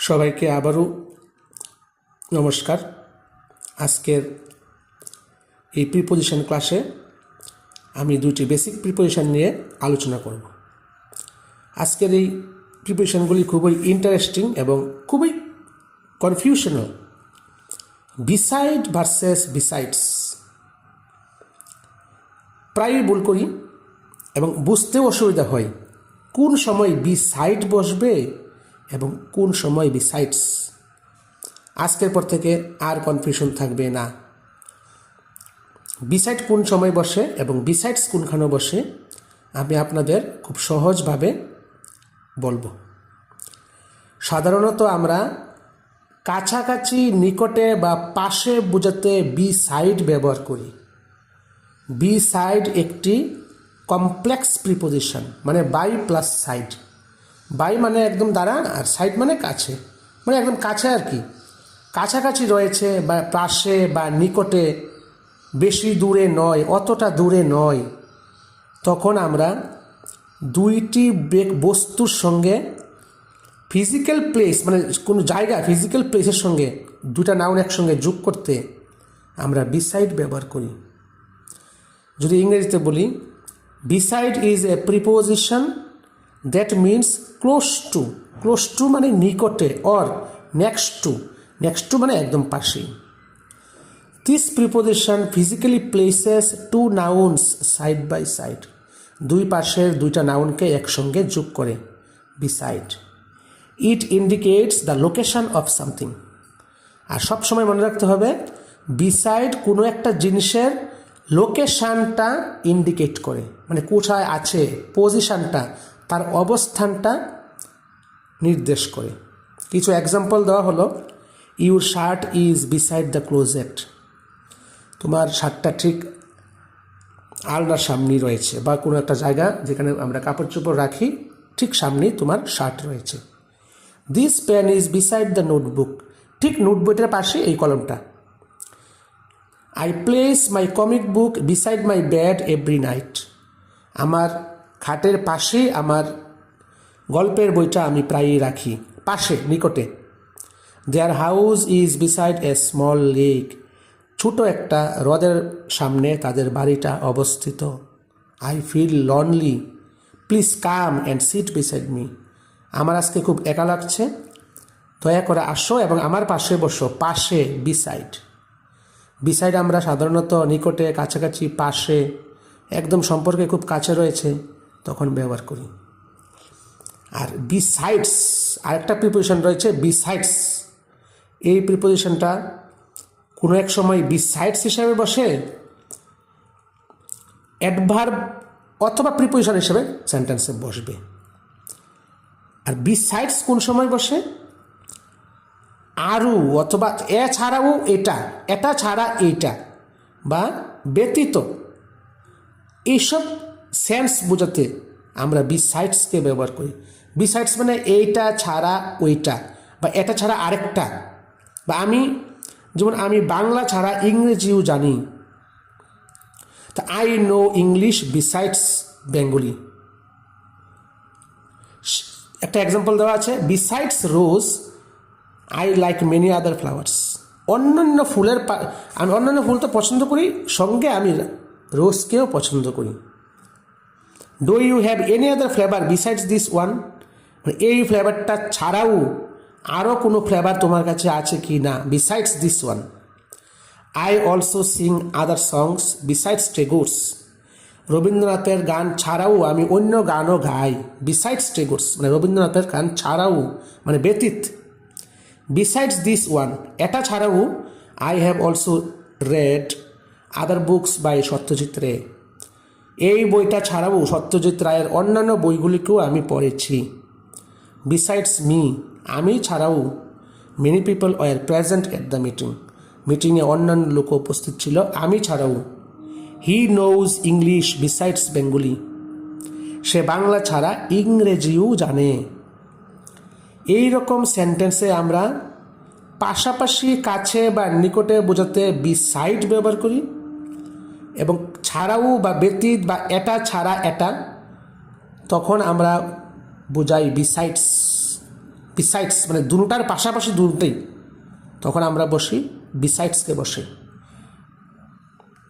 সবাইকে আবারও নমস্কার। আজকের এই প্রিপোজিশন ক্লাসে আমি দুটি বেসিক প্রিপোজিশন নিয়ে আলোচনা করব। আজকের এই প্রিপোজিশনগুলি খুবই ইন্টারেস্টিং এবং খুবই কনফিউশনাল। বিসাইড ভার্সেস বিসাইডস প্রায়ই ভুল করি এবং বুঝতেও অসুবিধা হয় কোন সময় বিসাইড বসবে এবং কোন সময় বিসাইডস। আজকের পর থেকে আর কনফিউশন থাকবে না। বিসাইড কোন সময় বসে এবং বিসাইডস কোনখানে বসে আমি আপনাদের খুব সহজভাবে বলবো। সাধারণত আমরা কাছাকাছি, নিকটে বা পাশে বোঝাতে বিসাইড ব্যবহার করি। বিসাইড একটি কমপ্লেক্স প্রিপোজিশন, মানে বাই প্লাস সাইড। বাই মানে একদম দ্বারা, আর সাইড মানে কাছে, মানে একদম কাছে আর কি, কাছাকাছি রয়েছে বা পাশে বা নিকটে, বেশি দূরে নয়, অতটা দূরে নয়। তখন আমরা দুইটি বস্তুর সঙ্গে ফিজিক্যাল প্লেস, মানে কোনো জায়গা, ফিজিক্যাল প্লেসের সঙ্গে দুটা নাউন একসঙ্গে যোগ করতে আমরা বিসাইড ব্যবহার করি। যদি ইংরেজিতে বলি, beside is a preposition that means close to. Close to মানে নিকটে, or next to. Next to মানে একদম পাশেই। This preposition physically places two nouns side by side. দুই পাশের দুইটা নাউনকে একসঙ্গে যোগ করে beside. It indicates the location of something. আর সবসময় মনে রাখতে হবে, বিসাইড কোনো একটা জিনিসের লোকেশানটা ইন্ডিকেট করে, মানে কোথায় আছে, পজিশানটা, তার অবস্থানটা নির্দেশ করে। কিছু এক্সাম্পল দেওয়া হলো, your shirt is beside the closet. তোমার শার্টটা ঠিক আলনার সামনেই রয়েছে, বা কোনো একটা জায়গা যেখানে আমরা কাপড় চোপড় রাখি ঠিক সামনেই তোমার শার্ট রয়েছে। This pen is beside the notebook. ঠিক নোটবুকের পাশে এই কলমটা। I place my comic book beside my bed every night. আমার খাটের পাশে আমার গল্পের বইটা আমি প্রায়ই রাখি, পাশে, নিকটে। Their house is beside a small lake. ছোটো একটা হ্রদের সামনে তাদের বাড়িটা অবস্থিত। I feel lonely, please come and sit beside me. আমার আজকে খুব একা লাগছে, দয়া করে আসো এবং আমার পাশে বসো। পাশে, বিসাইড। বিসাইড আমরা সাধারণত নিকটে, কাছাকাছি, পাশে, একদম সম্পর্কে খুব কাছে রয়েছে তখন ব্যবহার করি। আর বিসাইডস, আরেকটা প্রিপোজিশন রয়েছে বিসাইডস। এই প্রিপোজিশনটা কোনো এক সময় বিসাইডস হিসাবে বসে, অ্যাডভার্ব অথবা প্রিপোজিশন হিসেবে সেন্টেন্সে বসবে। আর বিসাইডস কোন সময় বসে? আরও অথবা এছাড়াও এটা, এটা ছাড়া এইটা, বা ব্যতীত, এইসব সেন্স বোঝাতে আমরা বিসাইডসকে ব্যবহার করি। বিসাইডস মানে এইটা ছাড়া ওইটা, বা এটা ছাড়া আরেকটা। বা যেমন আমি বাংলা ছাড়া ইংরেজিও জানি, তা I know English besides Bengali. একটা এক্সাম্পল দেওয়া আছে, besides rose I like many other flowers. অন্যান্য ফুলের আমি অন্যান্য ফুল তো পছন্দ করি, সঙ্গে আমি রোজকেও পছন্দ করি। Do you have any other flavour besides this one? মানে এই ফ্লেভারটা ছাড়াও আরও কোনো ফ্লেভার তোমার কাছে আছে কি না, besides this one. I also sing other songs besides Tagore's. রবীন্দ্রনাথের গান ছাড়াও আমি অন্য গানও গাই, বিসাইডস টেগোর্স মানে রবীন্দ্রনাথের গান ছাড়াও, মানে ব্যতীত। বিসাইডস দিস ওয়ান, এটা ছাড়াও I have also read other books by Satyajit Ray. এই বইটা ছাড়াও সত্যজিৎ রায়ের অন্যান্য বইগুলিকেও আমি পড়েছি। বিসাইডস মি, আমি ছাড়াও many people were present at the meeting. মিটিংয়ে অন্যান্য লোক উপস্থিত ছিল আমি ছাড়াও। He knows English besides Bengali. সে বাংলা ছাড়া ইংরেজিও জানে। এই রকম সেন্টেন্সে আমরা পাশাপাশি, কাছে বা নিকটে বোঝাতে বিসাইড ব্যবহার করি, এবং ছাড়াও বা ব্যতীত বা এটা ছাড়া এটা তখন আমরা বোঝাই বিসাইডস। বিসাইডস মানে দুটার পাশাপাশি দুটোই, তখন আমরা বসি বিসাইডসকে বসে।